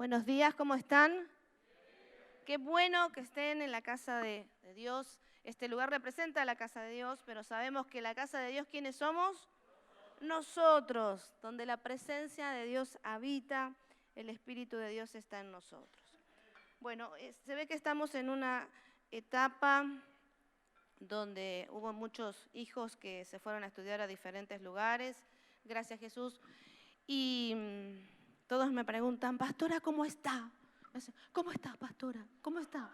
Buenos días, ¿cómo están? Qué bueno que estén en la casa de Dios. Este lugar representa la casa de Dios, pero sabemos que la casa de Dios, ¿quiénes somos? Nosotros, donde la presencia de Dios habita, el Espíritu de Dios está en nosotros. Bueno, se ve que estamos en una etapa donde hubo muchos hijos que se fueron a estudiar a diferentes lugares, gracias Jesús, y todos me preguntan, pastora, ¿cómo está? ¿Cómo está, pastora? ¿Cómo está?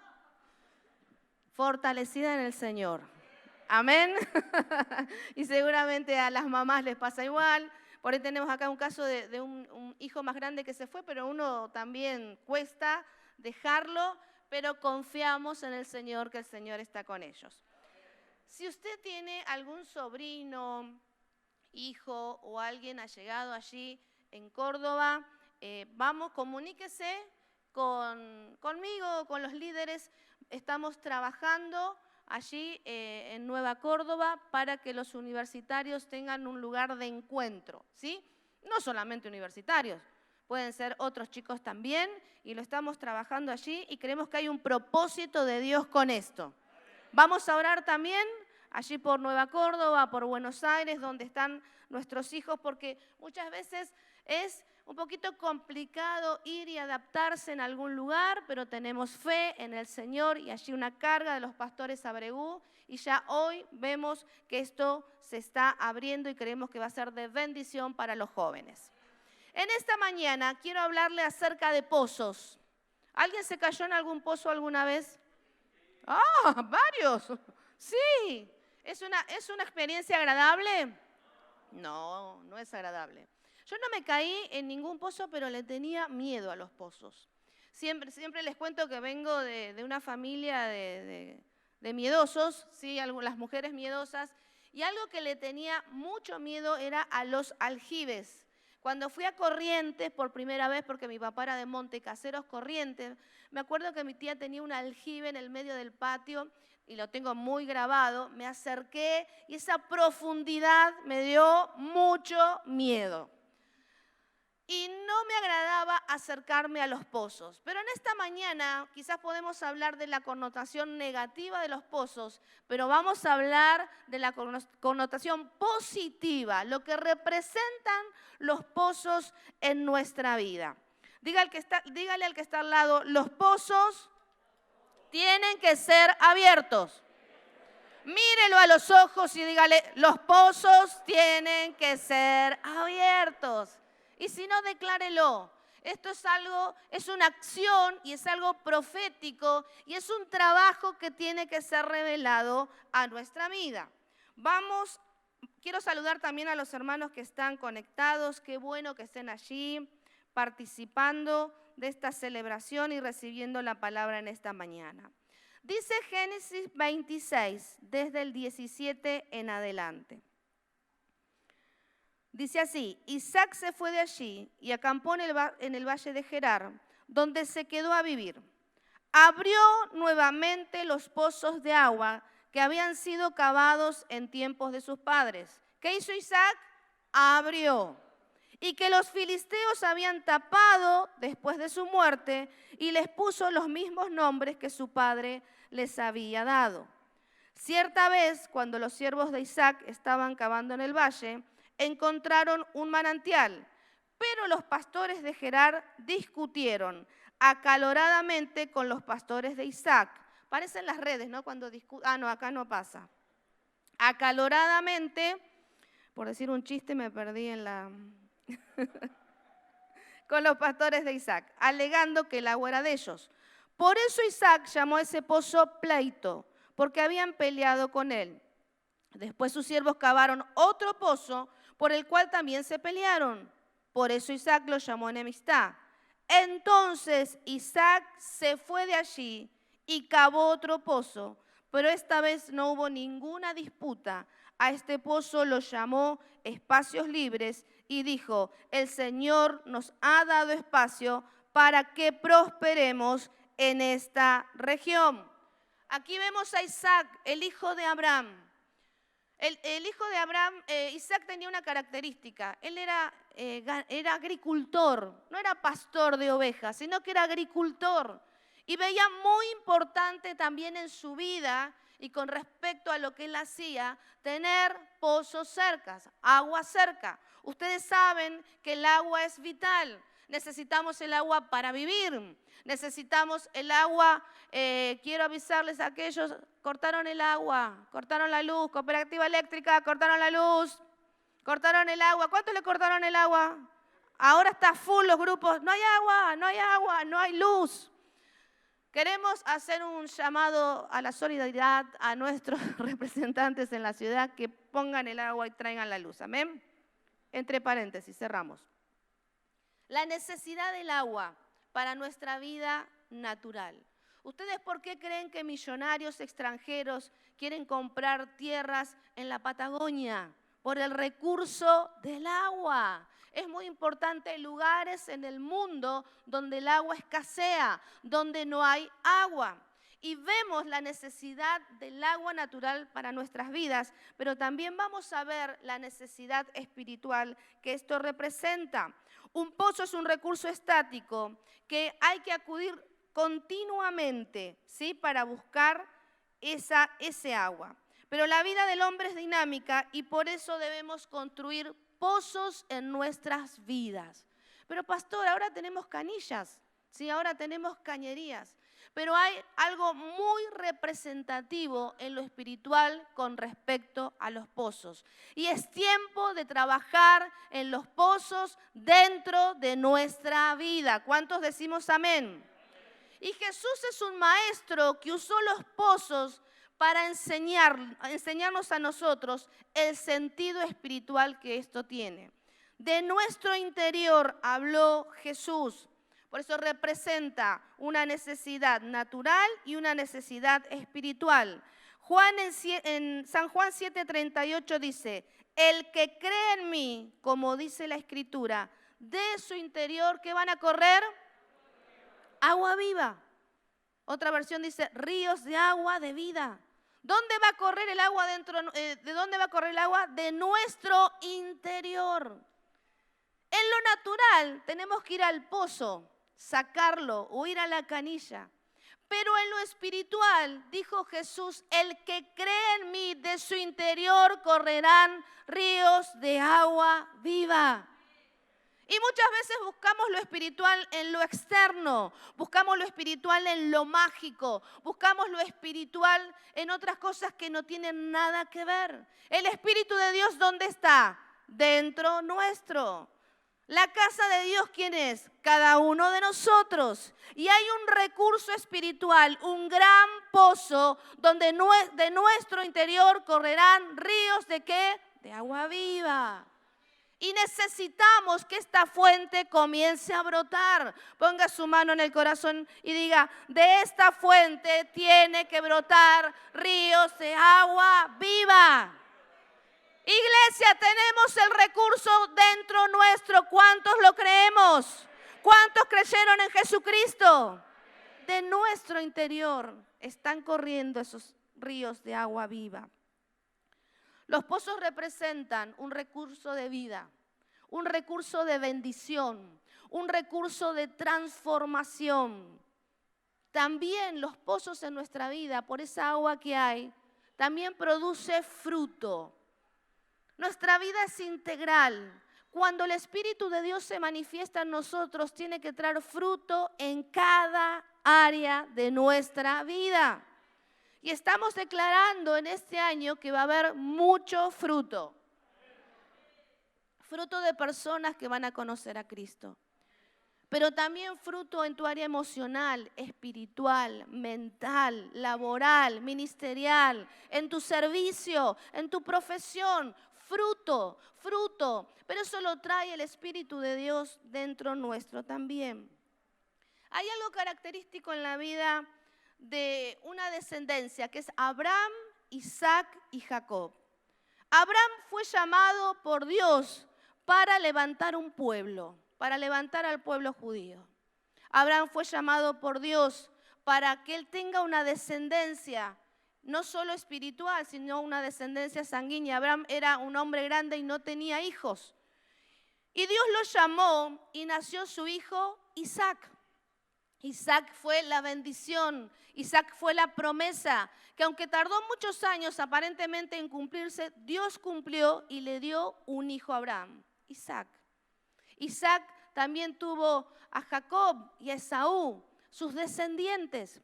Fortalecida en el Señor. Amén. Y seguramente a las mamás les pasa igual. Por ahí tenemos acá un caso de un hijo más grande que se fue, pero uno también cuesta dejarlo, pero confiamos en el Señor, que el Señor está con ellos. Si usted tiene algún sobrino, hijo o alguien allegado allí en Córdoba, vamos, comuníquese conmigo, con los líderes. Estamos trabajando allí en Nueva Córdoba para que los universitarios tengan un lugar de encuentro, ¿sí? No solamente universitarios, pueden ser otros chicos también, y lo estamos trabajando allí y creemos que hay un propósito de Dios con esto. Vamos a orar también allí por Nueva Córdoba, por Buenos Aires, donde están nuestros hijos, porque muchas veces es un poquito complicado ir y adaptarse en algún lugar, pero tenemos fe en el Señor y allí una carga de los pastores Abregu, y ya hoy vemos que esto se está abriendo y creemos que va a ser de bendición para los jóvenes. En esta mañana quiero hablarle acerca de pozos. ¿Alguien se cayó en algún pozo alguna vez? ¡Ah, varios! Sí. ¿Es una experiencia agradable? No, no es agradable. Yo no me caí en ningún pozo, pero le tenía miedo a los pozos. Siempre les cuento que vengo de una familia de miedosos, ¿sí? Las mujeres miedosas, y algo que le tenía mucho miedo era a los aljibes. Cuando fui a Corrientes por primera vez, porque mi papá era de Montecaseros, Corrientes, me acuerdo que mi tía tenía un aljibe en el medio del patio, y lo tengo muy grabado. Me acerqué y esa profundidad me dio mucho miedo. Y no me agradaba acercarme a los pozos. Pero en esta mañana quizás podemos hablar de la connotación negativa de los pozos, pero vamos a hablar de la connotación positiva, lo que representan los pozos en nuestra vida. Dígale al que está al lado, los pozos tienen que ser abiertos. Mírelo a los ojos y dígale, los pozos tienen que ser abiertos. Y si no, declárelo. Esto es una acción y es algo profético y es un trabajo que tiene que ser revelado a nuestra vida. Quiero saludar también a los hermanos que están conectados. Qué bueno que estén allí participando de esta celebración y recibiendo la palabra en esta mañana. Dice Génesis 26, desde el 17 en adelante. Dice así, Isaac se fue de allí y acampó en el valle de Gerar, donde se quedó a vivir. Abrió nuevamente los pozos de agua que habían sido cavados en tiempos de sus padres. ¿Qué hizo Isaac? Abrió. Y que los filisteos habían tapado después de su muerte, y les puso los mismos nombres que su padre les había dado. Cierta vez, cuando los siervos de Isaac estaban cavando en el valle, encontraron un manantial, pero los pastores de Gerar discutieron acaloradamente con los pastores de Isaac. Parecen las redes, ¿no? Cuando discuten. No, acá no pasa. Acaloradamente, por decir un chiste, me perdí en la... con los pastores de Isaac, alegando que el agua era de ellos. Por eso Isaac llamó a ese pozo Pleito, porque habían peleado con él. Después sus siervos cavaron otro pozo, por el cual también se pelearon. Por eso Isaac lo llamó Enemistad. Entonces Isaac se fue de allí y cavó otro pozo, pero esta vez no hubo ninguna disputa. A este pozo lo llamó Espacios Libres y dijo, el Señor nos ha dado espacio para que prosperemos en esta región. Aquí vemos a Isaac, el hijo de Abraham. El hijo de Abraham, Isaac, tenía una característica. Él era agricultor, no era pastor de ovejas, sino que era agricultor. Y veía muy importante también en su vida y con respecto a lo que él hacía, tener pozos cerca, agua cerca. Ustedes saben que el agua es vital. Necesitamos el agua para vivir. Necesitamos el agua. Quiero avisarles a aquellos, cortaron el agua, cortaron la luz, Cooperativa Eléctrica, cortaron la luz, cortaron el agua. ¿Cuánto le cortaron el agua? Ahora está full los grupos. No hay agua, no hay agua, no hay luz. Queremos hacer un llamado a la solidaridad a nuestros representantes en la ciudad que pongan el agua y traigan la luz. Amén. Entre paréntesis, cerramos. La necesidad del agua para nuestra vida natural. ¿Ustedes por qué creen que millonarios extranjeros quieren comprar tierras en la Patagonia? Por el recurso del agua. Es muy importante, hay lugares en el mundo donde el agua escasea, donde no hay agua. Y vemos la necesidad del agua natural para nuestras vidas, pero también vamos a ver la necesidad espiritual que esto representa. Un pozo es un recurso estático que hay que acudir continuamente, ¿sí?, para buscar ese agua. Pero la vida del hombre es dinámica y por eso debemos construir pozos en nuestras vidas. Pero pastor, ahora tenemos canillas, ¿sí? Ahora tenemos cañerías. Pero hay algo muy representativo en lo espiritual con respecto a los pozos. Y es tiempo de trabajar en los pozos dentro de nuestra vida. ¿Cuántos decimos amén? Y Jesús es un maestro que usó los pozos para enseñarnos a nosotros el sentido espiritual que esto tiene. De nuestro interior habló Jesús. Por eso representa una necesidad natural y una necesidad espiritual. En San Juan 7:38 dice, el que cree en mí, como dice la Escritura, de su interior, ¿qué van a correr? Agua viva. Otra versión dice, ríos de agua de vida. ¿Dónde va a correr el agua ¿de dónde va a correr el agua? De nuestro interior. En lo natural tenemos que ir al pozo, sacarlo o ir a la canilla. Pero en lo espiritual, dijo Jesús, el que cree en mí, de su interior correrán ríos de agua viva. Y muchas veces buscamos lo espiritual en lo externo, buscamos lo espiritual en lo mágico, buscamos lo espiritual en otras cosas que no tienen nada que ver. El Espíritu de Dios, ¿dónde está? Dentro nuestro. La casa de Dios, ¿quién es? Cada uno de nosotros. Y hay un recurso espiritual, un gran pozo donde de nuestro interior correrán ríos ¿de qué? De agua viva. Y necesitamos que esta fuente comience a brotar. Ponga su mano en el corazón y diga, de esta fuente tiene que brotar ríos de agua viva. Iglesia, tenemos el recurso dentro nuestro. ¿Cuántos lo creemos? ¿Cuántos creyeron en Jesucristo? De nuestro interior están corriendo esos ríos de agua viva. Los pozos representan un recurso de vida, un recurso de bendición, un recurso de transformación. También los pozos en nuestra vida, por esa agua que hay, también produce fruto. Nuestra vida es integral. Cuando el Espíritu de Dios se manifiesta en nosotros, tiene que traer fruto en cada área de nuestra vida. Y estamos declarando en este año que va a haber mucho fruto. Fruto de personas que van a conocer a Cristo. Pero también fruto en tu área emocional, espiritual, mental, laboral, ministerial, en tu servicio, en tu profesión. Fruto. Pero eso lo trae el Espíritu de Dios dentro nuestro también. Hay algo característico en la vida de una descendencia que es Abraham, Isaac y Jacob. Abraham fue llamado por Dios para levantar un pueblo, para levantar al pueblo judío. Abraham fue llamado por Dios para que él tenga una descendencia no solo espiritual, sino una descendencia sanguínea. Abraham era un hombre grande y no tenía hijos. Y Dios lo llamó y nació su hijo Isaac. Isaac fue la bendición, Isaac fue la promesa, que aunque tardó muchos años aparentemente en cumplirse, Dios cumplió y le dio un hijo a Abraham, Isaac. Isaac también tuvo a Jacob y a Esaú, sus descendientes.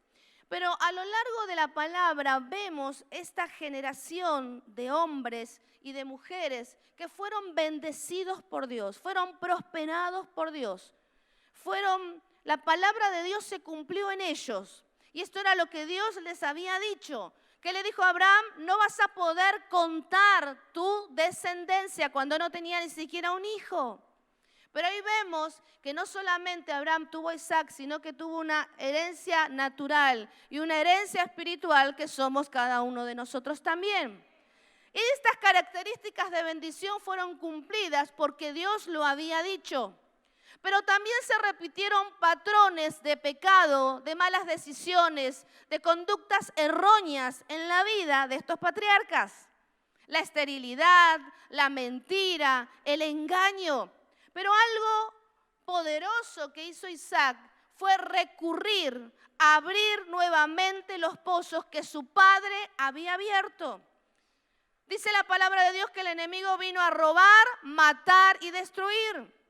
Pero a lo largo de la palabra vemos esta generación de hombres y de mujeres que fueron bendecidos por Dios, fueron prosperados por Dios. La palabra de Dios se cumplió en ellos. Y esto era lo que Dios les había dicho. Que le dijo a Abraham, no vas a poder contar tu descendencia cuando no tenía ni siquiera un hijo. Pero ahí vemos que no solamente Abraham tuvo a Isaac, sino que tuvo una herencia natural y una herencia espiritual que somos cada uno de nosotros también. Y estas características de bendición fueron cumplidas porque Dios lo había dicho. Pero también se repitieron patrones de pecado, de malas decisiones, de conductas erróneas en la vida de estos patriarcas. La esterilidad, la mentira, el engaño. Pero algo poderoso que hizo Isaac fue recurrir a abrir nuevamente los pozos que su padre había abierto. Dice la palabra de Dios que el enemigo vino a robar, matar y destruir.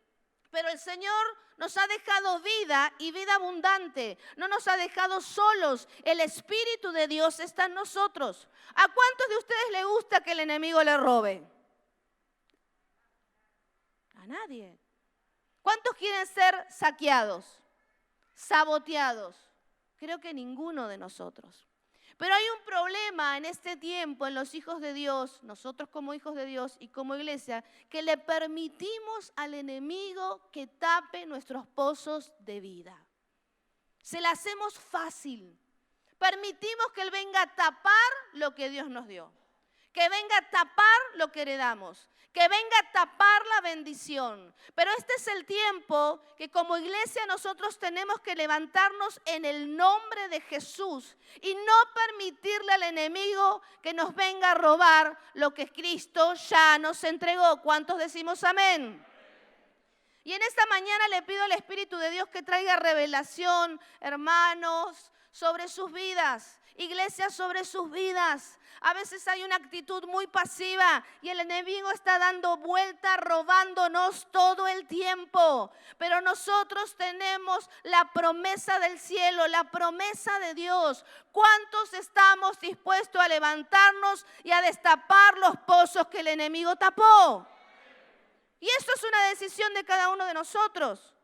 Pero el Señor nos ha dejado vida y vida abundante. No nos ha dejado solos. El Espíritu de Dios está en nosotros. ¿A cuántos de ustedes les gusta que el enemigo le robe? A nadie. ¿Cuántos quieren ser saqueados, saboteados? Creo que ninguno de nosotros. Pero hay un problema en este tiempo en los hijos de Dios, nosotros como hijos de Dios y como iglesia, que le permitimos al enemigo que tape nuestros pozos de vida. Se la hacemos fácil. Permitimos que él venga a tapar lo que Dios nos dio. Que venga a tapar lo que heredamos, que venga a tapar la bendición. Pero este es el tiempo que como iglesia nosotros tenemos que levantarnos en el nombre de Jesús y no permitirle al enemigo que nos venga a robar lo que Cristo ya nos entregó. ¿Cuántos decimos amén? Y en esta mañana le pido al Espíritu de Dios que traiga revelación, hermanos, sobre sus vidas. Iglesia, sobre sus vidas. A veces hay una actitud muy pasiva y el enemigo está dando vuelta, robándonos todo el tiempo. Pero nosotros tenemos la promesa del cielo, la promesa de Dios. ¿Cuántos estamos dispuestos a levantarnos y a destapar los pozos que el enemigo tapó? Y esto es una decisión de cada uno de nosotros.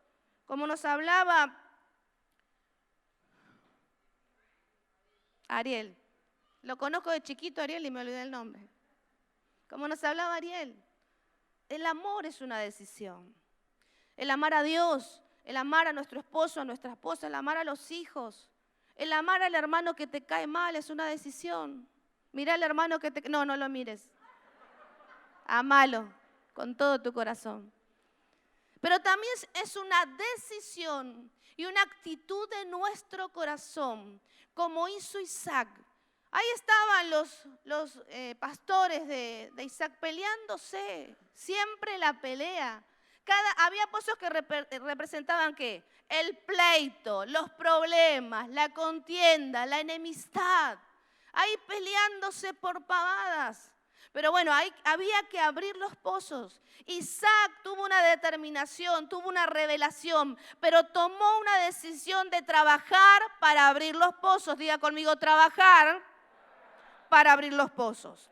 Como nos hablaba Ariel. Lo conozco de chiquito, Ariel, y me olvidé el nombre. Como nos hablaba Ariel, el amor es una decisión. El amar a Dios, el amar a nuestro esposo, a nuestra esposa, el amar a los hijos, el amar al hermano que te cae mal es una decisión. Mira al hermano que te... No lo mires. Amalo con todo tu corazón. Pero también es una decisión y una actitud de nuestro corazón, como hizo Isaac. Ahí estaban los pastores de Isaac peleándose, siempre la pelea. Había pozos que representaban ¿qué? El pleito, los problemas, la contienda, la enemistad. Ahí peleándose por pavadas. Pero bueno, había que abrir los pozos. Isaac tuvo una determinación, tuvo una revelación, pero tomó una decisión de trabajar para abrir los pozos. Diga conmigo, trabajar para abrir los pozos.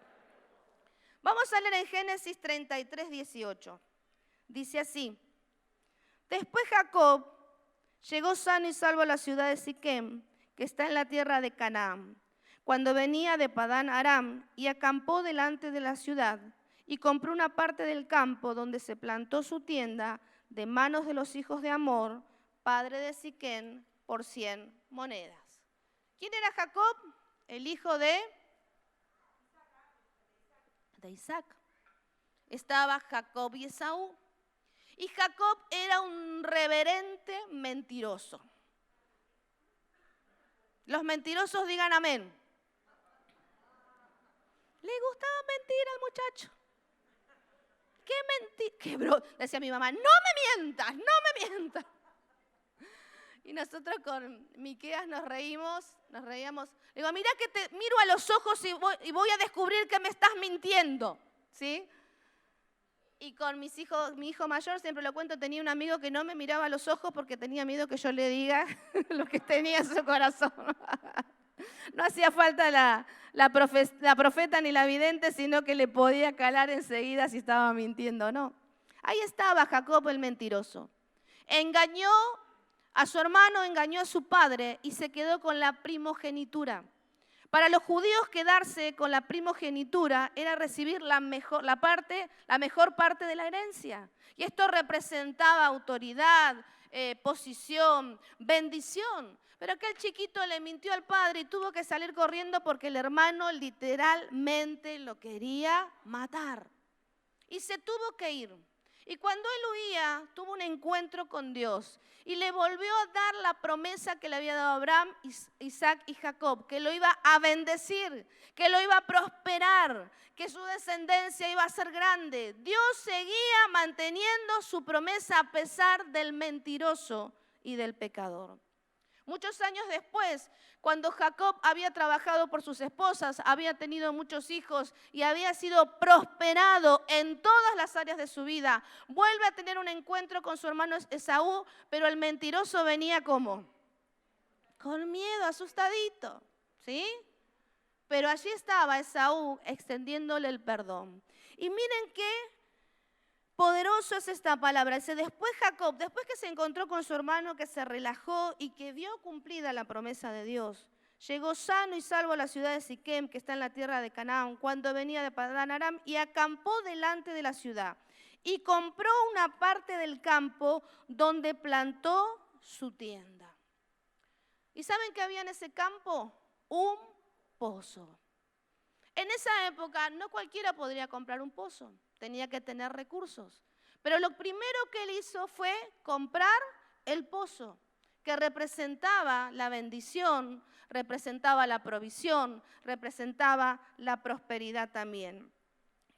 Vamos a leer en Génesis 33, 18. Dice así: después Jacob llegó sano y salvo a la ciudad de Siquem, que está en la tierra de Canaán, cuando venía de Padán Aram, y acampó delante de la ciudad, y compró una parte del campo donde se plantó su tienda de manos de los hijos de Hamor, padre de Siquem, por 100 monedas. ¿Quién era Jacob? El hijo de Isaac. Estaba Jacob y Esaú. Y Jacob era un reverente mentiroso. Los mentirosos digan amén. Le gustaba mentir al muchacho. Decía mi mamá, no me mientas, no me mientas. Y nosotros con Miqueas nos reíamos. Le digo, mira que te miro a los ojos y voy a descubrir que me estás mintiendo, ¿sí? Y con mi hijo mayor, siempre lo cuento, tenía un amigo que no me miraba a los ojos porque tenía miedo que yo le diga lo que tenía en su corazón. No hacía falta la profeta ni la vidente, sino que le podía calar enseguida si estaba mintiendo o no. Ahí estaba Jacob el mentiroso. Engañó a su hermano, engañó a su padre y se quedó con la primogenitura. Para los judíos quedarse con la primogenitura era recibir la mejor parte de la herencia. Y esto representaba autoridad, posición, bendición. Pero aquel chiquito le mintió al padre y tuvo que salir corriendo porque el hermano literalmente lo quería matar. Y se tuvo que ir. Y cuando él huía, tuvo un encuentro con Dios y le volvió a dar la promesa que le había dado Abraham, Isaac y Jacob, que lo iba a bendecir, que lo iba a prosperar, que su descendencia iba a ser grande. Dios seguía manteniendo su promesa a pesar del mentiroso y del pecador. Muchos años después, cuando Jacob había trabajado por sus esposas, había tenido muchos hijos y había sido prosperado en todas las áreas de su vida, vuelve a tener un encuentro con su hermano Esaú, pero el mentiroso venía ¿cómo? Con miedo, asustadito, ¿sí? Pero allí estaba Esaú extendiéndole el perdón. Y miren qué poderoso es esta palabra. Después Jacob, después que se encontró con su hermano, que se relajó y que vio cumplida la promesa de Dios, llegó sano y salvo a la ciudad de Siquem, que está en la tierra de Canaán, cuando venía de Padán Aram, y acampó delante de la ciudad. Y compró una parte del campo donde plantó su tienda. ¿Y saben qué había en ese campo? Un pozo. En esa época no cualquiera podría comprar un pozo. Tenía que tener recursos. Pero lo primero que él hizo fue comprar el pozo, que representaba la bendición, representaba la provisión, representaba la prosperidad también.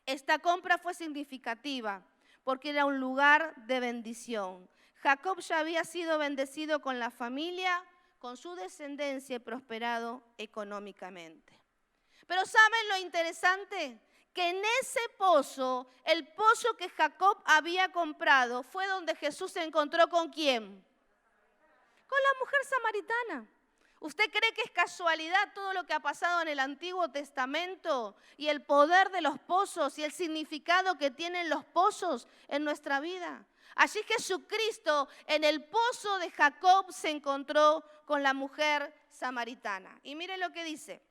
Esta compra fue significativa porque era un lugar de bendición. Jacob ya había sido bendecido con la familia, con su descendencia y prosperado económicamente. Pero ¿saben lo interesante? Que en ese pozo, el pozo que Jacob había comprado, fue donde Jesús se encontró ¿con quién? Con la mujer samaritana. ¿Usted cree que es casualidad todo lo que ha pasado en el Antiguo Testamento y el poder de los pozos y el significado que tienen los pozos en nuestra vida? Allí Jesucristo en el pozo de Jacob se encontró con la mujer samaritana. Y mire lo que dice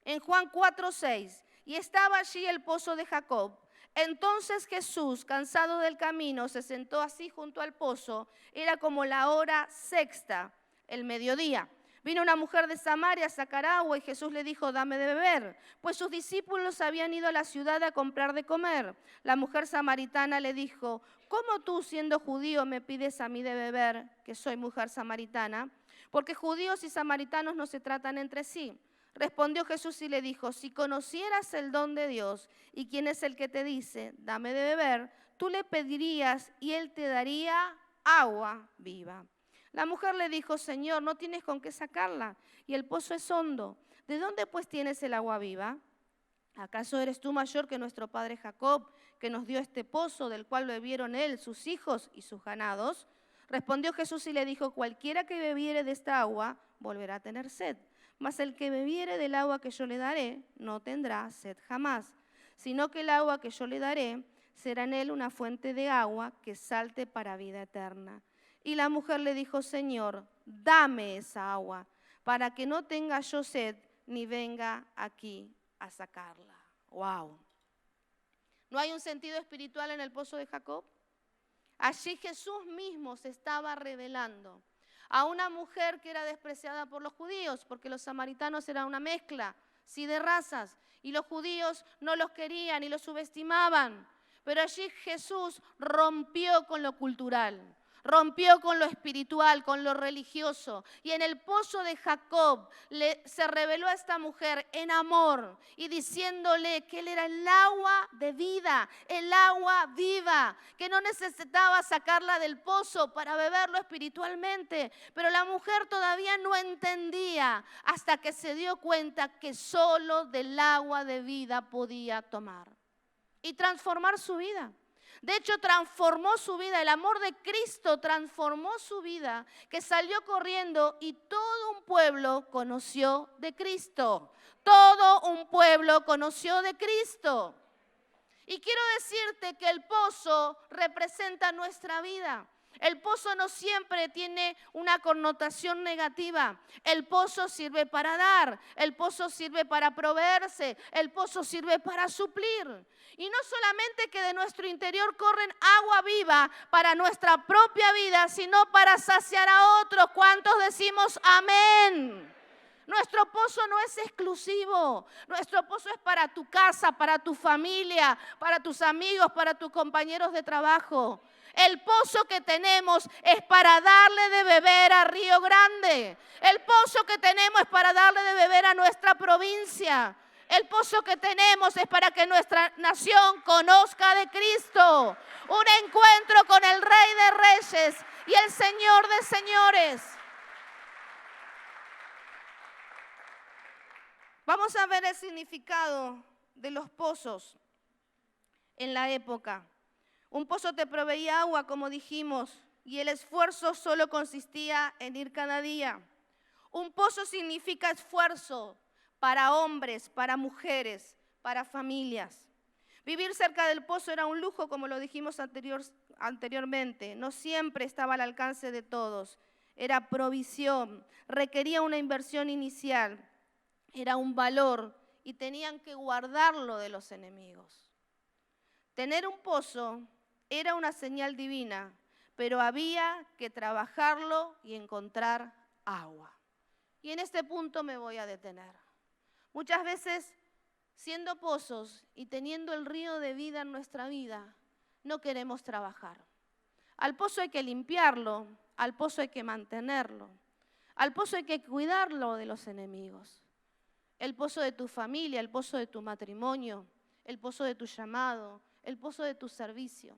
en Juan 4:6. Y estaba allí el pozo de Jacob. Entonces Jesús, cansado del camino, se sentó así junto al pozo. Era como la hora sexta, el mediodía. Vino una mujer de Samaria a sacar agua y Jesús le dijo, dame de beber, pues sus discípulos habían ido a la ciudad a comprar de comer. La mujer samaritana le dijo, ¿cómo tú, siendo judío, me pides a mí de beber, que soy mujer samaritana? Porque judíos y samaritanos no se tratan entre sí. Respondió Jesús y le dijo, si conocieras el don de Dios y quién es el que te dice, dame de beber, tú le pedirías y él te daría agua viva. La mujer le dijo, Señor, no tienes con qué sacarla y el pozo es hondo. ¿De dónde pues tienes el agua viva? ¿Acaso eres tú mayor que nuestro padre Jacob, que nos dio este pozo del cual bebieron él, sus hijos y sus ganados? Respondió Jesús y le dijo, cualquiera que bebiere de esta agua volverá a tener sed. Mas el que bebiere del agua que yo le daré no tendrá sed jamás, sino que el agua que yo le daré será en él una fuente de agua que salte para vida eterna. Y la mujer le dijo, Señor, dame esa agua, para que no tenga yo sed ni venga aquí a sacarla. ¡Wow! ¿No hay un sentido espiritual en el pozo de Jacob? Allí Jesús mismo se estaba revelando a una mujer que era despreciada por los judíos, porque los samaritanos eran una mezcla, sí, de razas, y los judíos no los querían y los subestimaban. Pero allí Jesús rompió con lo cultural, rompió con lo espiritual, con lo religioso. Y en el pozo de Jacob se reveló a esta mujer en amor y diciéndole que él era el agua de vida, el agua viva, que no necesitaba sacarla del pozo para beberlo espiritualmente. Pero la mujer todavía no entendía hasta que se dio cuenta que solo del agua de vida podía tomar y transformar su vida. De hecho, transformó su vida, el amor de Cristo transformó su vida, que salió corriendo y todo un pueblo conoció de Cristo. Todo un pueblo conoció de Cristo. Y quiero decirte que el pozo representa nuestra vida. El pozo no siempre tiene una connotación negativa. El pozo sirve para dar, el pozo sirve para proveerse, el pozo sirve para suplir. Y no solamente que de nuestro interior corren agua viva para nuestra propia vida, sino para saciar a otros. ¿Cuántos decimos amén? Nuestro pozo no es exclusivo, nuestro pozo es para tu casa, para tu familia, para tus amigos, para tus compañeros de trabajo. El pozo que tenemos es para darle de beber a Río Grande. El pozo que tenemos es para darle de beber a nuestra provincia. El pozo que tenemos es para que nuestra nación conozca de Cristo. Un encuentro con el Rey de Reyes y el Señor de Señores. Vamos a ver el significado de los pozos en la época. Un pozo te proveía agua, como dijimos, y el esfuerzo solo consistía en ir cada día. Un pozo significa esfuerzo para hombres, para mujeres, para familias. Vivir cerca del pozo era un lujo, como lo dijimos anteriormente. No siempre estaba al alcance de todos. Era provisión, requería una inversión inicial. Era un valor y tenían que guardarlo de los enemigos. Tener un pozo era una señal divina, pero había que trabajarlo y encontrar agua. Y en este punto me voy a detener. Muchas veces, siendo pozos y teniendo el río de vida en nuestra vida, no queremos trabajar. Al pozo hay que limpiarlo, al pozo hay que mantenerlo, al pozo hay que cuidarlo de los enemigos. El pozo de tu familia, el pozo de tu matrimonio, el pozo de tu llamado, el pozo de tu servicio.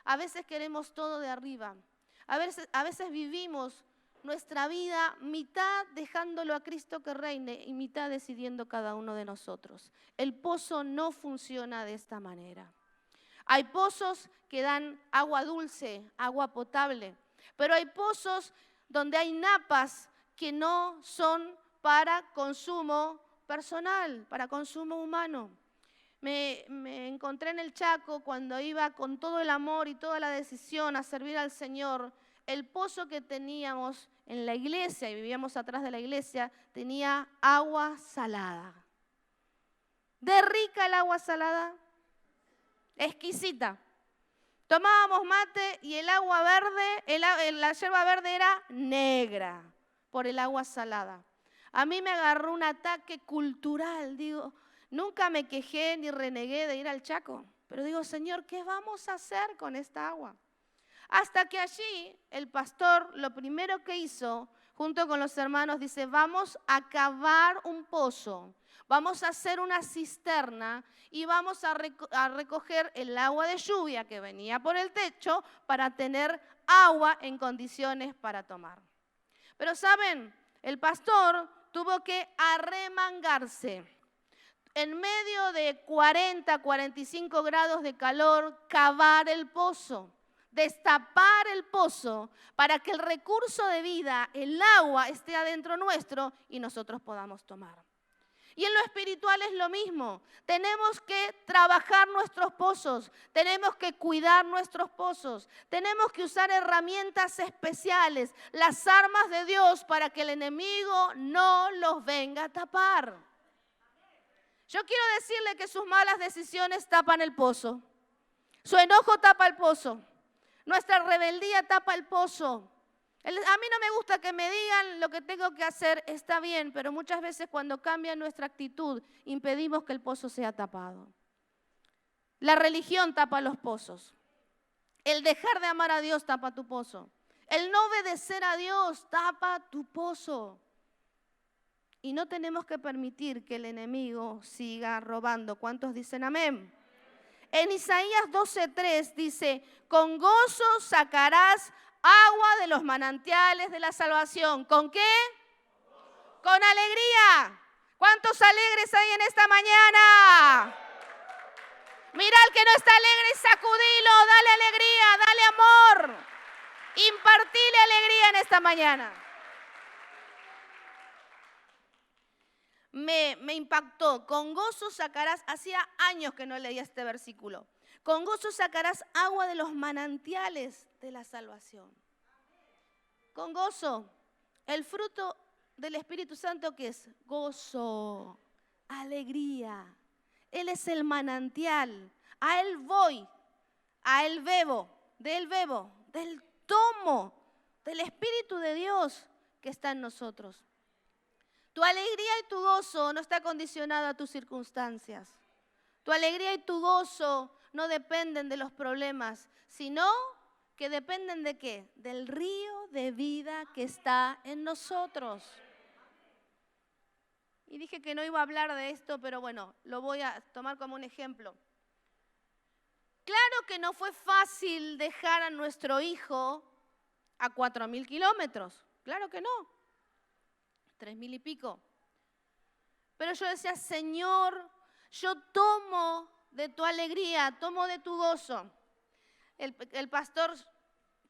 A veces queremos todo de arriba. A veces vivimos nuestra vida mitad dejándolo a Cristo que reine y mitad decidiendo cada uno de nosotros. El pozo no funciona de esta manera. Hay pozos que dan agua dulce, agua potable, pero hay pozos donde hay napas que no son para consumo personal, para consumo humano. Me encontré en el Chaco cuando iba con todo el amor y toda la decisión a servir al Señor. El pozo que teníamos en la iglesia, y vivíamos atrás de la iglesia, tenía agua salada. ¿De rica el agua salada? Exquisita. Tomábamos mate y el agua verde, la yerba verde era negra por el agua salada. A mí me agarró un ataque cultural, digo, nunca me quejé ni renegué de ir al Chaco, pero digo, Señor, ¿qué vamos a hacer con esta agua? Hasta que allí el pastor lo primero que hizo, junto con los hermanos, dice, vamos a cavar un pozo, vamos a hacer una cisterna y vamos a recoger el agua de lluvia que venía por el techo para tener agua en condiciones para tomar. Pero ¿saben? El pastor tuvo que arremangarse. En medio de 40, 45 grados de calor, cavar el pozo, destapar el pozo para que el recurso de vida, el agua, esté adentro nuestro y nosotros podamos tomar. Y en lo espiritual es lo mismo. Tenemos que trabajar nuestros pozos, tenemos que cuidar nuestros pozos, tenemos que usar herramientas especiales, las armas de Dios para que el enemigo no los venga a tapar. Yo quiero decirle que sus malas decisiones tapan el pozo, su enojo tapa el pozo, nuestra rebeldía tapa el pozo. A mí no me gusta que me digan lo que tengo que hacer, está bien, pero muchas veces cuando cambia nuestra actitud, impedimos que el pozo sea tapado. La religión tapa los pozos. El dejar de amar a Dios tapa tu pozo. El no obedecer a Dios tapa tu pozo. Y no tenemos que permitir que el enemigo siga robando. ¿Cuántos dicen amén? En Isaías 12:3 dice, con gozo sacarás agua de los manantiales de la salvación. ¿Con qué? Con alegría. ¿Cuántos alegres hay en esta mañana? Mira al que no está alegre y sacudilo, dale alegría, dale amor. Impartile alegría en esta mañana. Me impactó. Con gozo sacarás, hacía años que no leía este versículo. Con gozo sacarás agua de los manantiales de la salvación. Con gozo. El fruto del Espíritu Santo, ¿qué es? Gozo, alegría. Él es el manantial. A Él voy, a Él bebo, del tomo, del Espíritu de Dios que está en nosotros. Tu alegría y tu gozo no está condicionado a tus circunstancias. Tu alegría y tu gozo no dependen de los problemas, sino que dependen ¿de qué? Del río de vida que está en nosotros. Y dije que no iba a hablar de esto, pero bueno, lo voy a tomar como un ejemplo. Claro que no fue fácil dejar a nuestro hijo a 4.000 kilómetros. Claro que no. 3.000 y pico. Pero yo decía, Señor, yo tomo de tu alegría, tomo de tu gozo. El pastor,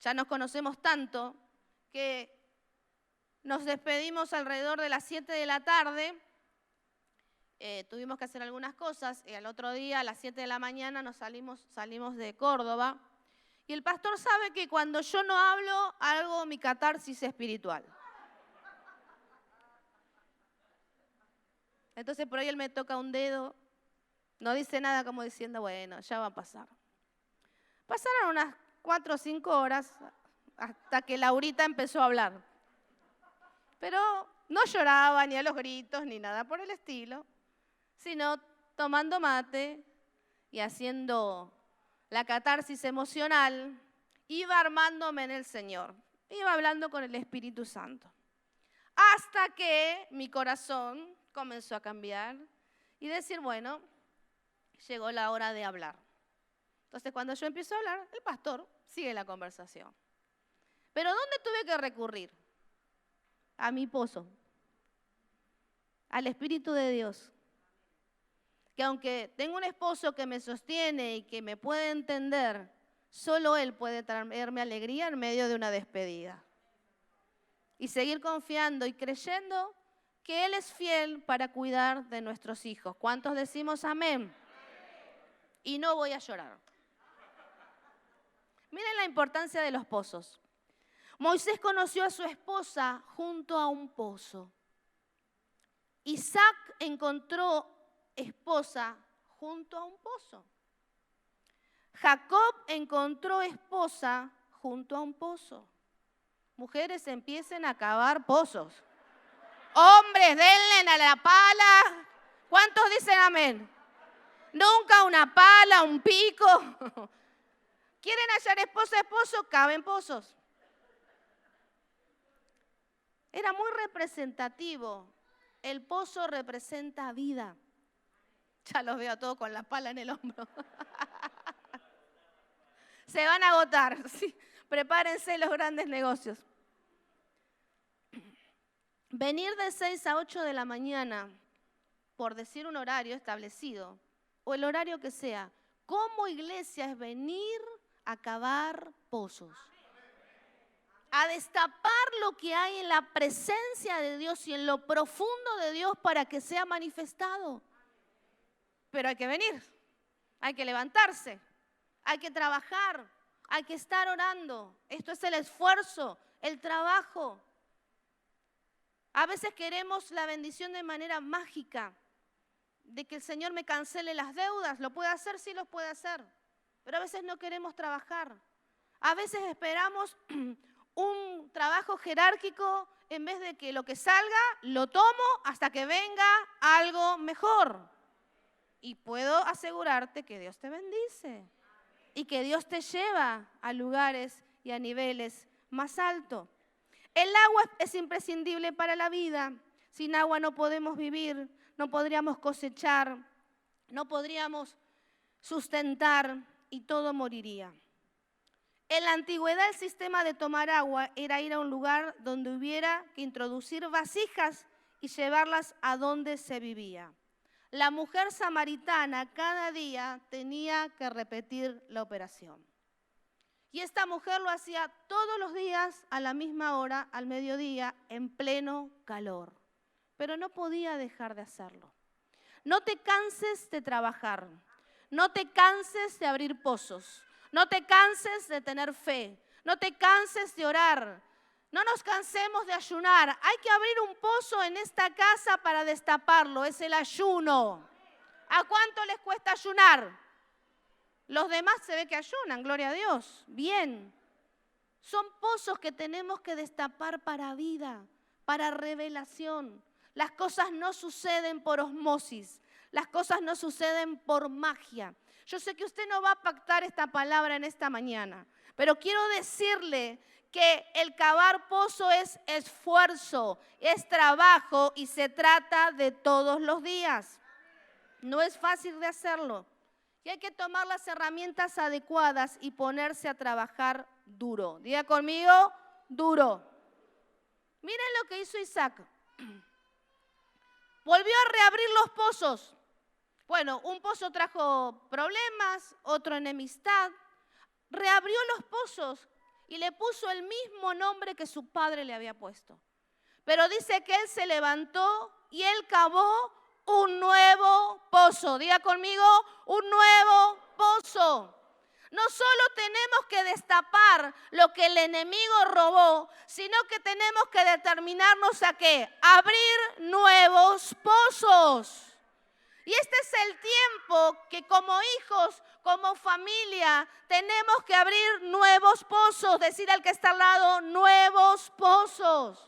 ya nos conocemos tanto, que nos despedimos alrededor de las 7 de la tarde. Tuvimos que hacer algunas cosas y al otro día a las 7 de la mañana nos salimos de Córdoba. Y el pastor sabe que cuando yo no hablo, hago mi catarsis espiritual. Entonces por ahí él me toca un dedo, no dice nada como diciendo, bueno, ya va a pasar. Pasaron unas 4 o 5 horas hasta que Laurita empezó a hablar. Pero no lloraba ni a los gritos ni nada por el estilo, sino tomando mate y haciendo la catarsis emocional, iba armándome en el Señor, iba hablando con el Espíritu Santo. Hasta que mi corazón comenzó a cambiar y decir, bueno, llegó la hora de hablar. Entonces, cuando yo empiezo a hablar, el pastor sigue la conversación. Pero ¿dónde tuve que recurrir? A mi pozo, al Espíritu de Dios. Que aunque tengo un esposo que me sostiene y que me puede entender, solo Él puede traerme alegría en medio de una despedida. Y seguir confiando y creyendo que Él es fiel para cuidar de nuestros hijos. ¿Cuántos decimos amén? Y no voy a llorar. Miren la importancia de los pozos. Moisés conoció a su esposa junto a un pozo. Isaac encontró esposa junto a un pozo. Jacob encontró esposa junto a un pozo. Mujeres, empiecen a cavar pozos. Hombres, denle a la pala. ¿Cuántos dicen amén? Nunca una pala, un pico. ¿Quieren hallar esposa, esposo? Caben pozos. Era muy representativo. El pozo representa vida. Ya los veo a todos con la pala en el hombro. Se van a agotar. Sí. Prepárense los grandes negocios. Venir de 6 a 8 de la mañana, por decir un horario establecido, o el horario que sea, como iglesia es venir a cavar pozos. A destapar lo que hay en la presencia de Dios y en lo profundo de Dios para que sea manifestado. Pero hay que venir, hay que levantarse, hay que trabajar, hay que estar orando. Esto es el esfuerzo, el trabajo. A veces queremos la bendición de manera mágica, de que el Señor me cancele las deudas. ¿Lo puede hacer? Sí, lo puede hacer. Pero a veces no queremos trabajar. A veces esperamos un trabajo jerárquico en vez de que lo que salga lo tomo hasta que venga algo mejor. Y puedo asegurarte que Dios te bendice y que Dios te lleva a lugares y a niveles más altos. El agua es imprescindible para la vida. Sin agua no podemos vivir, no podríamos cosechar, no podríamos sustentar y todo moriría. En la antigüedad el sistema de tomar agua era ir a un lugar donde hubiera que introducir vasijas y llevarlas a donde se vivía. La mujer samaritana cada día tenía que repetir la operación. Y esta mujer lo hacía todos los días a la misma hora, al mediodía, en pleno calor. Pero no podía dejar de hacerlo. No te canses de trabajar. No te canses de abrir pozos. No te canses de tener fe. No te canses de orar. No nos cansemos de ayunar. Hay que abrir un pozo en esta casa para destaparlo. Es el ayuno. ¿A cuánto les cuesta ayunar? Los demás se ve que ayunan, gloria a Dios. Bien. Son pozos que tenemos que destapar para vida, para revelación. Las cosas no suceden por osmosis. Las cosas no suceden por magia. Yo sé que usted no va a pactar esta palabra en esta mañana, pero quiero decirle que el cavar pozo es esfuerzo, es trabajo y se trata de todos los días. No es fácil de hacerlo. Y hay que tomar las herramientas adecuadas y ponerse a trabajar duro. Diga conmigo, duro. Miren lo que hizo Isaac. Volvió a reabrir los pozos. Bueno, un pozo trajo problemas, otro enemistad. Reabrió los pozos y le puso el mismo nombre que su padre le había puesto. Pero dice que él se levantó y él cavó un nuevo pozo. Diga conmigo, un nuevo pozo. No solo tenemos que destapar lo que el enemigo robó, sino que tenemos que determinarnos a ¿qué? Abrir nuevos pozos. Y este es el tiempo que como hijos, como familia, tenemos que abrir nuevos pozos. Decir al que está al lado, nuevos pozos.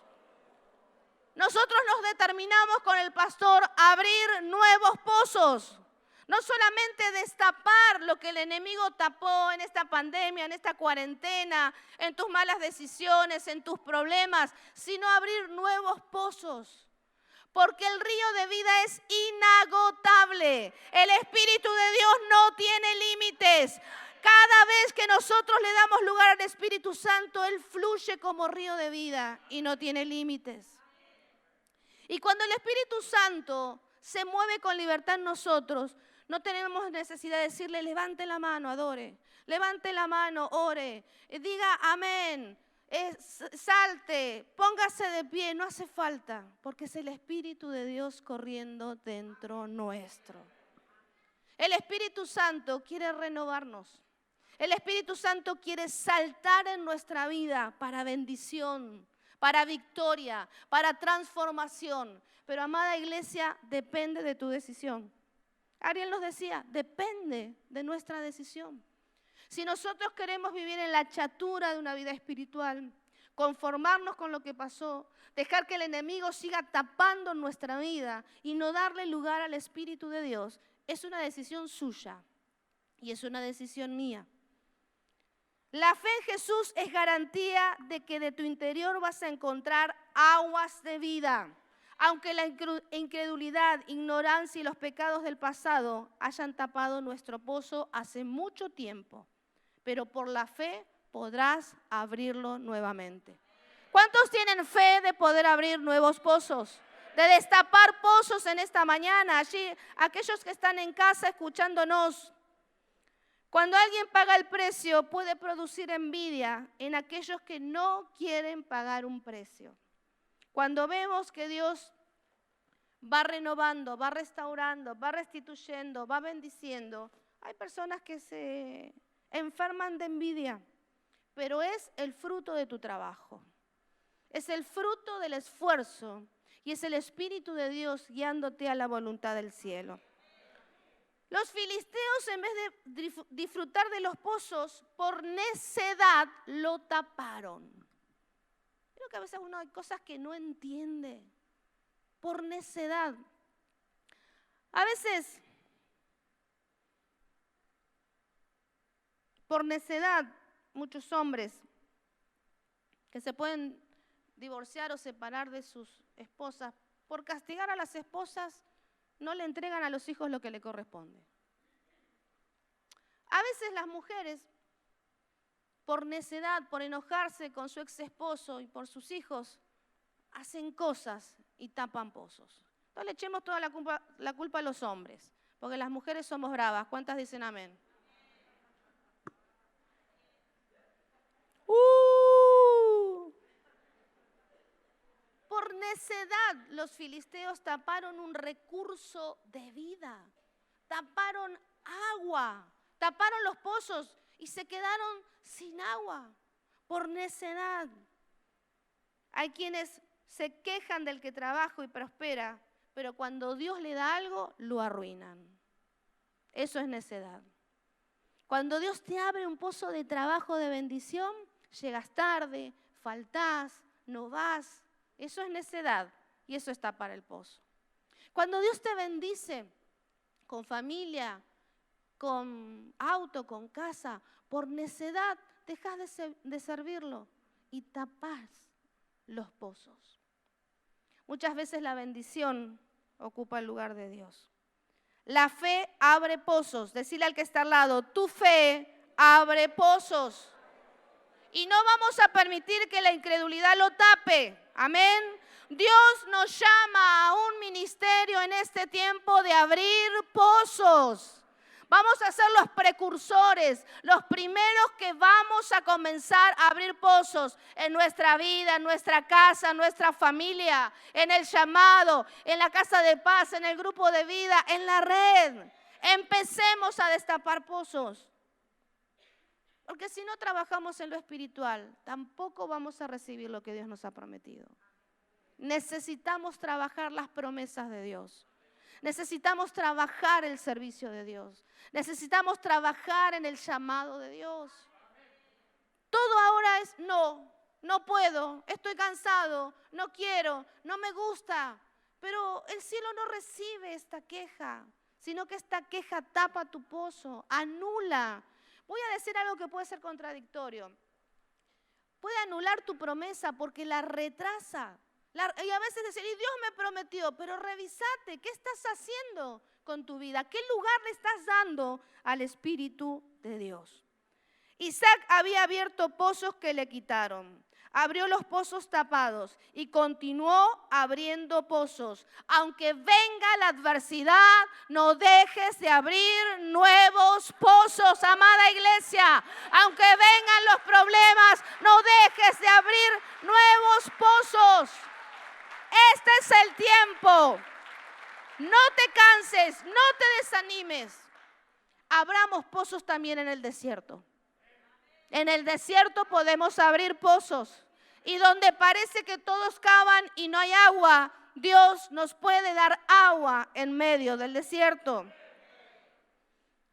Nosotros nos determinamos con el pastor a abrir nuevos pozos. No solamente destapar lo que el enemigo tapó en esta pandemia, en esta cuarentena, en tus malas decisiones, en tus problemas, sino abrir nuevos pozos. Porque el río de vida es inagotable. El Espíritu de Dios no tiene límites. Cada vez que nosotros le damos lugar al Espíritu Santo, Él fluye como río de vida y no tiene límites. Y cuando el Espíritu Santo se mueve con libertad en nosotros, no tenemos necesidad de decirle, levante la mano, adore. Levante la mano, ore. Diga amén. Salte, póngase de pie, no hace falta, porque es el Espíritu de Dios corriendo dentro nuestro. El Espíritu Santo quiere renovarnos. El Espíritu Santo quiere saltar en nuestra vida para bendición, para victoria, para transformación. Pero amada iglesia, depende de tu decisión. Ariel nos decía, depende de nuestra decisión. Si nosotros queremos vivir en la chatura de una vida espiritual, conformarnos con lo que pasó, dejar que el enemigo siga tapando nuestra vida y no darle lugar al Espíritu de Dios, es una decisión suya y es una decisión mía. La fe en Jesús es garantía de que de tu interior vas a encontrar aguas de vida. Aunque la incredulidad, ignorancia y los pecados del pasado hayan tapado nuestro pozo hace mucho tiempo, pero por la fe podrás abrirlo nuevamente. ¿Cuántos tienen fe de poder abrir nuevos pozos? De destapar pozos en esta mañana. Allí, aquellos que están en casa escuchándonos. Cuando alguien paga el precio, puede producir envidia en aquellos que no quieren pagar un precio. Cuando vemos que Dios va renovando, va restaurando, va restituyendo, va bendiciendo, hay personas que se enferman de envidia, pero es el fruto de tu trabajo. Es el fruto del esfuerzo y es el Espíritu de Dios guiándote a la voluntad del cielo. Los filisteos, en vez de disfrutar de los pozos, por necedad lo taparon. Creo que a veces uno hay cosas que no entiende. Por necedad. A veces Por necedad, muchos hombres que se pueden divorciar o separar de sus esposas, por castigar a las esposas, no le entregan a los hijos lo que le corresponde. A veces las mujeres, por necedad, por enojarse con su ex esposo y por sus hijos, hacen cosas y tapan pozos. Entonces le echemos toda la culpa a los hombres, porque las mujeres somos bravas. ¿Cuántas dicen amén? Por necedad los filisteos taparon un recurso de vida, taparon agua, taparon los pozos y se quedaron sin agua. Por necedad. Hay quienes se quejan del que trabaja y prospera, pero cuando Dios le da algo, lo arruinan. Eso es necedad. Cuando Dios te abre un pozo de trabajo, de bendición, llegas tarde, faltás, no vas. Eso es necedad y eso es tapar el pozo. Cuando Dios te bendice con familia, con auto, con casa, por necedad dejas de servirlo y tapás los pozos. Muchas veces la bendición ocupa el lugar de Dios. La fe abre pozos. Decile al que está al lado, tu fe abre pozos. Y no vamos a permitir que la incredulidad lo tape. Amén. Dios nos llama a un ministerio en este tiempo de abrir pozos. Vamos a ser los precursores, los primeros que vamos a comenzar a abrir pozos en nuestra vida, en nuestra casa, en nuestra familia, en el llamado, en la casa de paz, en el grupo de vida, en la red. Empecemos a destapar pozos. Porque si no trabajamos en lo espiritual, tampoco vamos a recibir lo que Dios nos ha prometido. Necesitamos trabajar las promesas de Dios. Necesitamos trabajar el servicio de Dios. Necesitamos trabajar en el llamado de Dios. Todo ahora es no puedo, estoy cansado, no quiero, no me gusta. Pero el cielo no recibe esta queja, sino que esta queja tapa tu pozo, anula. Voy a decir algo que puede ser contradictorio. Puede anular tu promesa porque la retrasa. Y a veces decir, y Dios me prometió, pero revisate, ¿qué estás haciendo con tu vida? ¿Qué lugar le estás dando al Espíritu de Dios? Isaac había abierto pozos que le quitaron. Abrió los pozos tapados y continuó abriendo pozos. Aunque venga la adversidad, no dejes de abrir nuevos pozos, amada iglesia. Aunque vengan los problemas, no dejes de abrir nuevos pozos. Este es el tiempo. No te canses, no te desanimes. Abramos pozos también en el desierto. En el desierto podemos abrir pozos. Y donde parece que todos cavan y no hay agua, Dios nos puede dar agua en medio del desierto.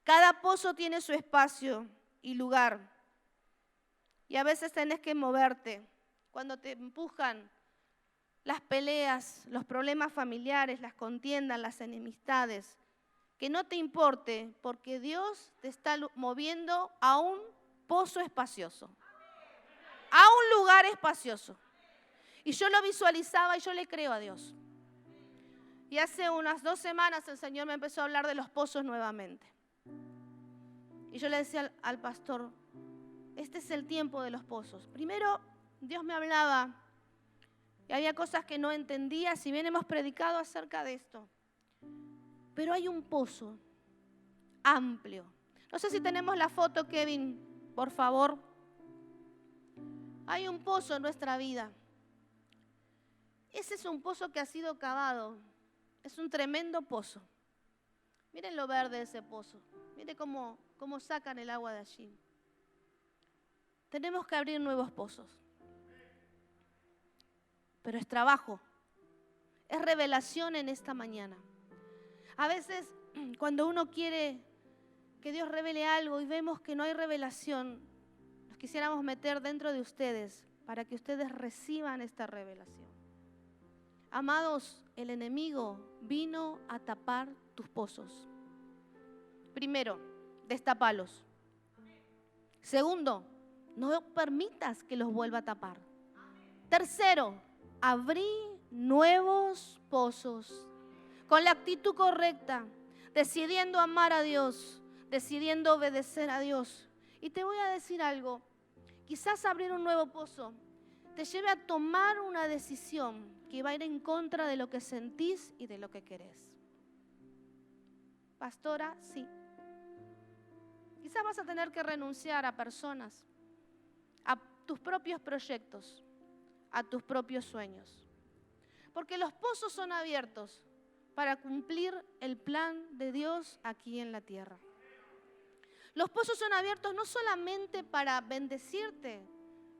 Cada pozo tiene su espacio y lugar. Y a veces tenés que moverte. Cuando te empujan las peleas, los problemas familiares, las contiendas, las enemistades, que no te importe, porque Dios te está moviendo a un pozo espacioso, a un lugar espacioso. Y yo lo visualizaba y yo le creo a Dios. Y hace unas 2 semanas el Señor me empezó a hablar de los pozos nuevamente. Y yo le decía al pastor, este es el tiempo de los pozos. Primero, Dios me hablaba y había cosas que no entendía, si bien hemos predicado acerca de esto. Pero hay un pozo amplio. No sé si tenemos la foto, Kevin, por favor. Hay un pozo en nuestra vida. Ese es un pozo que ha sido cavado. Es un tremendo pozo. Miren lo verde de ese pozo. Miren cómo sacan el agua de allí. Tenemos que abrir nuevos pozos. Pero es trabajo. Es revelación en esta mañana. A veces, cuando uno quiere que Dios revele algo y vemos que no hay revelación, nos quisiéramos meter dentro de ustedes para que ustedes reciban esta revelación. Amados, el enemigo vino a tapar tus pozos. Primero, destápalos. Segundo, no permitas que los vuelva a tapar. Tercero, abrí nuevos pozos con la actitud correcta, decidiendo amar a Dios, decidiendo obedecer a Dios. Y te voy a decir algo, quizás abrir un nuevo pozo te lleve a tomar una decisión que va a ir en contra de lo que sentís y de lo que querés. Pastora, sí. Quizás vas a tener que renunciar a personas, a tus propios proyectos, a tus propios sueños. Porque los pozos son abiertos para cumplir el plan de Dios aquí en la tierra. Los pozos son abiertos no solamente para bendecirte,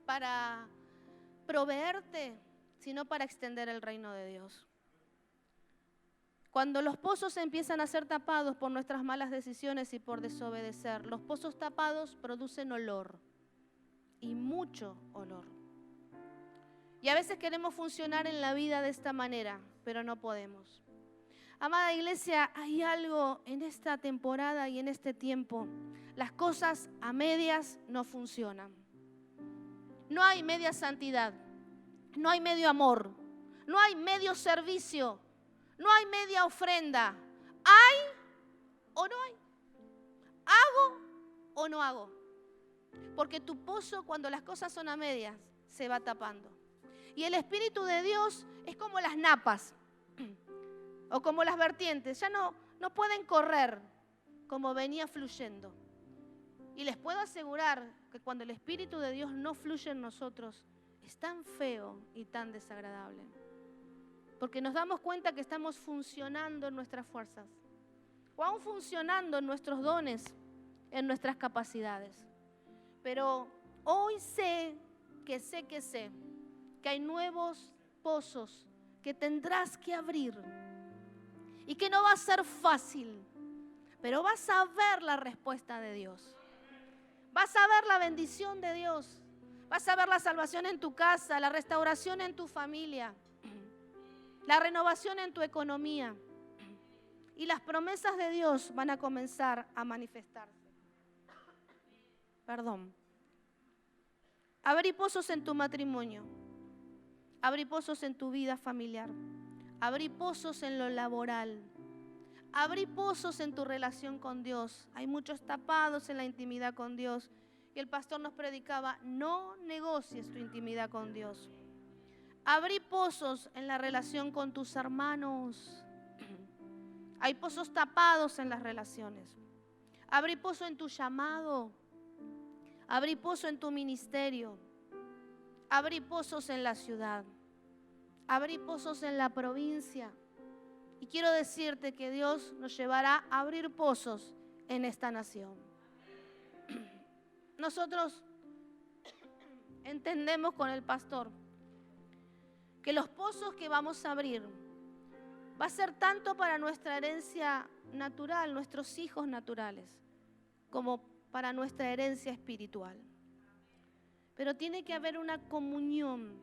para proveerte, sino para extender el reino de Dios. Cuando los pozos empiezan a ser tapados por nuestras malas decisiones y por desobedecer, los pozos tapados producen olor, y mucho olor. Y a veces queremos funcionar en la vida de esta manera, pero no podemos. Amada iglesia, hay algo en esta temporada y en este tiempo. Las cosas a medias no funcionan. No hay media santidad, no hay medio amor, no hay medio servicio, no hay media ofrenda. ¿Hay o no hay? ¿Hago o no hago? Porque tu pozo, cuando las cosas son a medias, se va tapando. Y el Espíritu de Dios es como las napas o como las vertientes. Ya no pueden correr como venía fluyendo. Y les puedo asegurar que cuando el Espíritu de Dios no fluye en nosotros, es tan feo y tan desagradable. Porque nos damos cuenta que estamos funcionando en nuestras fuerzas, o aún funcionando en nuestros dones, en nuestras capacidades. Pero hoy sé que hay nuevos pozos que tendrás que abrir y que no va a ser fácil, pero vas a ver la respuesta de Dios. Vas a ver la bendición de Dios. Vas a ver la salvación en tu casa, la restauración en tu familia, la renovación en tu economía. Y las promesas de Dios van a comenzar a manifestarse. Abrí pozos en tu matrimonio. Abrí pozos en tu vida familiar. Abrí pozos en lo laboral. Abrí pozos en tu relación con Dios. Hay muchos tapados en la intimidad con Dios. Y el pastor nos predicaba, no negocies tu intimidad con Dios. Abrí pozos en la relación con tus hermanos. Hay pozos tapados en las relaciones. Abrí pozo en tu llamado. Abrí pozo en tu ministerio. Abrí pozos en la ciudad. Abrí pozos en la provincia. Y quiero decirte que Dios nos llevará a abrir pozos en esta nación. Nosotros entendemos con el pastor que los pozos que vamos a abrir va a ser tanto para nuestra herencia natural, nuestros hijos naturales, como para nuestra herencia espiritual. Pero tiene que haber una comunión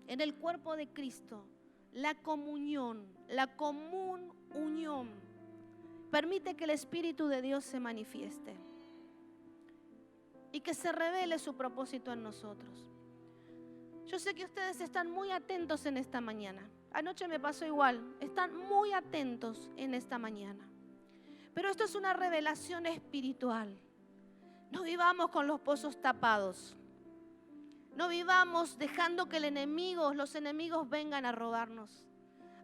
en el cuerpo de Cristo. La comunión, la común unión, permite que el Espíritu de Dios se manifieste y que se revele su propósito en nosotros. Yo sé que ustedes están muy atentos en esta mañana. Anoche me pasó igual, están muy atentos en esta mañana. Pero esto es una revelación espiritual. No vivamos con los pozos tapados. No vivamos dejando que los enemigos vengan a robarnos.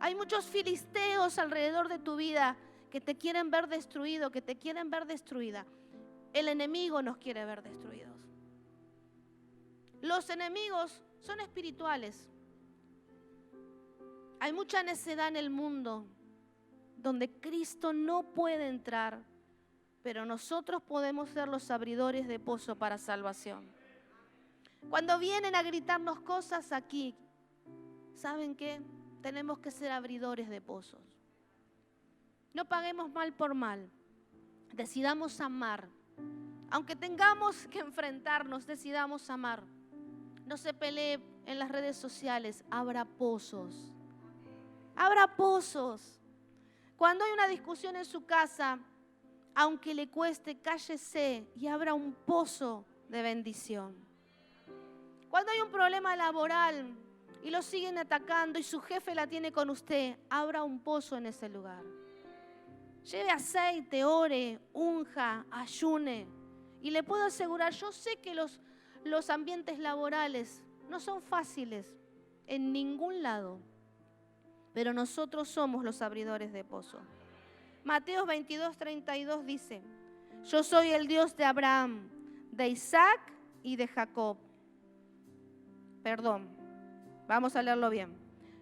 Hay muchos filisteos alrededor de tu vida que te quieren ver destruido, que te quieren ver destruida. El enemigo nos quiere ver destruidos. Los enemigos son espirituales. Hay mucha necedad en el mundo donde Cristo no puede entrar, pero nosotros podemos ser los abridores de pozo para salvación. Cuando vienen a gritarnos cosas aquí, ¿saben qué? Tenemos que ser abridores de pozos. No paguemos mal por mal. Decidamos amar. Aunque tengamos que enfrentarnos, decidamos amar. No se pelee en las redes sociales. Abra pozos. Abra pozos. Cuando hay una discusión en su casa, aunque le cueste, cállese y abra un pozo de bendición. Cuando hay un problema laboral y lo siguen atacando y su jefe la tiene con usted, abra un pozo en ese lugar. Lleve aceite, ore, unja, ayune. Y le puedo asegurar, yo sé que los ambientes laborales no son fáciles en ningún lado, pero nosotros somos los abridores de pozo. Mateo 22:32 dice: yo soy el Dios de Abraham, de Isaac y de Jacob. Perdón, vamos a leerlo bien.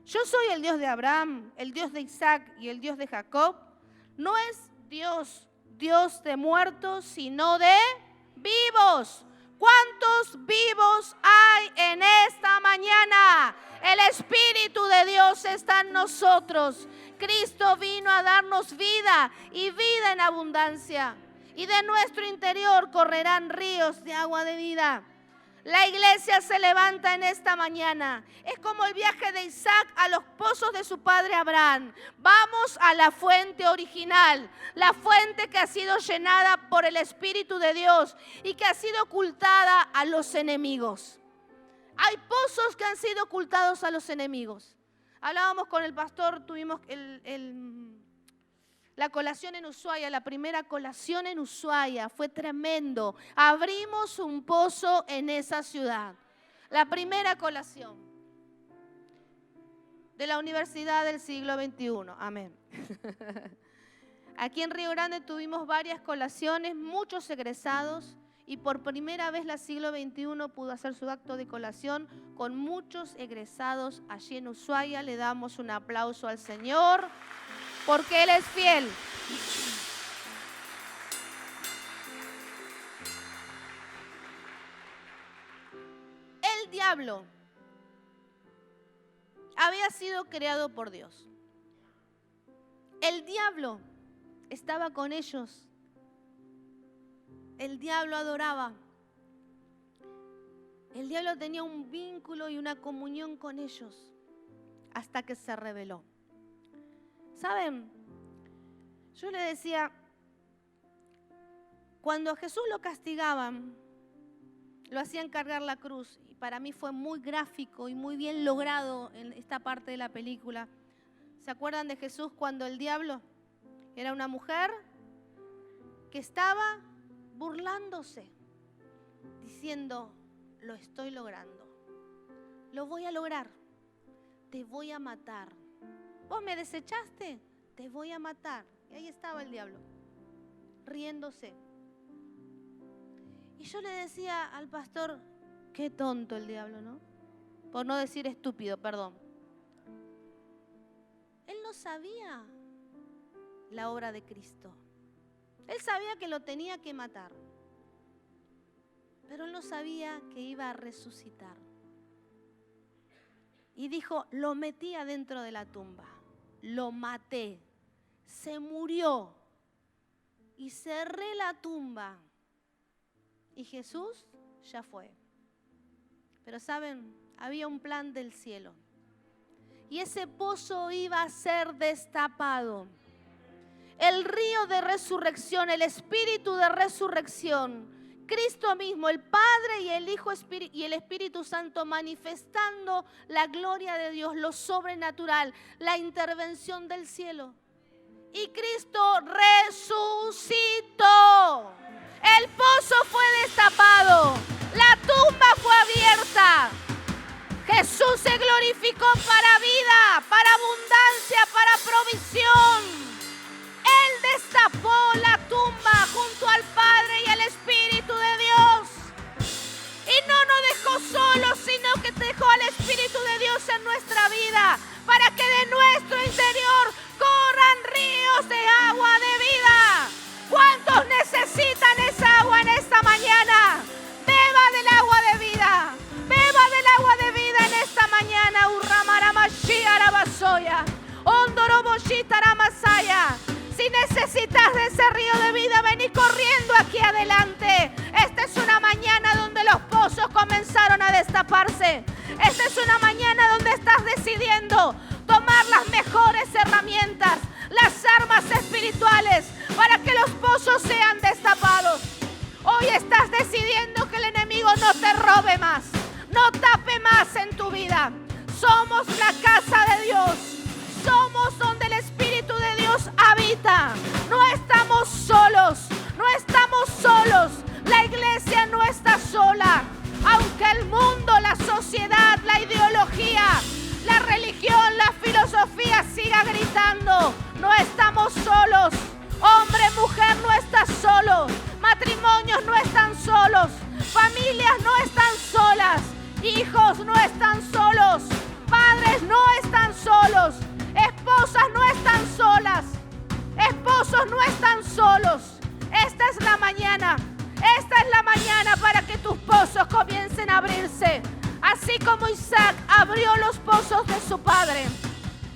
Yo soy el Dios de Abraham, el Dios de Isaac y el Dios de Jacob. No es Dios de muertos, sino de vivos. ¿Cuántos vivos hay en esta mañana? El Espíritu de Dios está en nosotros. Cristo vino a darnos vida y vida en abundancia. Y de nuestro interior correrán ríos de agua de vida. La iglesia se levanta en esta mañana. Es como el viaje de Isaac a los pozos de su padre Abraham. Vamos a la fuente original, la fuente que ha sido llenada por el Espíritu de Dios y que ha sido ocultada a los enemigos. Hay pozos que han sido ocultados a los enemigos. Hablábamos con el pastor, tuvimos la colación en Ushuaia, la primera colación en Ushuaia, fue tremendo. Abrimos un pozo en esa ciudad. La primera colación de la Universidad del siglo XXI. Amén. Aquí en Río Grande tuvimos varias colaciones, muchos egresados, y por primera vez la siglo XXI pudo hacer su acto de colación con muchos egresados allí en Ushuaia. Le damos un aplauso al Señor, porque Él es fiel. El diablo había sido creado por Dios. El diablo estaba con ellos. El diablo adoraba. El diablo tenía un vínculo y una comunión con ellos hasta que se rebeló. ¿Saben? Yo le decía, cuando a Jesús lo castigaban, lo hacían cargar la cruz. Y para mí fue muy gráfico y muy bien logrado en esta parte de la película. ¿Se acuerdan de Jesús cuando el diablo era una mujer que estaba burlándose, diciendo, lo estoy logrando, lo voy a lograr, te voy a matar, vos me desechaste, te voy a matar? Y ahí estaba el diablo, riéndose. Y yo le decía al pastor, qué tonto el diablo, ¿no? Por no decir estúpido, perdón. Él no sabía la obra de Cristo. Él sabía que lo tenía que matar, pero él no sabía que iba a resucitar. Y dijo, lo metí adentro de la tumba, lo maté, se murió y cerré la tumba. Y Jesús ya fue. Pero saben, había un plan del cielo. Y ese pozo iba a ser destapado. El río de resurrección, el Espíritu de resurrección, Cristo mismo, el Padre y el Hijo y el Espíritu Santo manifestando la gloria de Dios, lo sobrenatural, la intervención del cielo. Y Cristo resucitó. El pozo fue destapado, la tumba fue abierta. Jesús se glorificó para vida, para abundancia, para provisión. Él destapó la tumba junto al Padre y al Espíritu de Dios. Y no nos dejó solos, sino que dejó al Espíritu de Dios en nuestra vida, para que de nuestro interior corran ríos de agua de vida. ¿Cuántos necesitan esa agua en esta mañana? Beba del agua de vida. Beba del agua de vida en esta mañana. Urramaramashi-arabasoya. Ondoroboshi-taramasaya. Si necesitas de ese río de vida, vení corriendo aquí adelante. Esta es una mañana donde los pozos comenzaron a destaparse. Esta es una mañana donde estás decidiendo tomar las mejores herramientas, las armas espirituales, para que los pozos grita. No estamos solos, no estamos solos. La iglesia no está sola. Aunque el mundo, la sociedad, la ideología, la religión, la filosofía siga gritando, no estamos solos. Hombre, mujer, no estás solo. Matrimonios no están solos. Familias no están solas. Hijos no están solos. Padres no están solos. Esposas no están solas. Esposos no están solos. Esta es la mañana. Esta es la mañana para que tus pozos comiencen a abrirse. Así como Isaac abrió los pozos de su padre.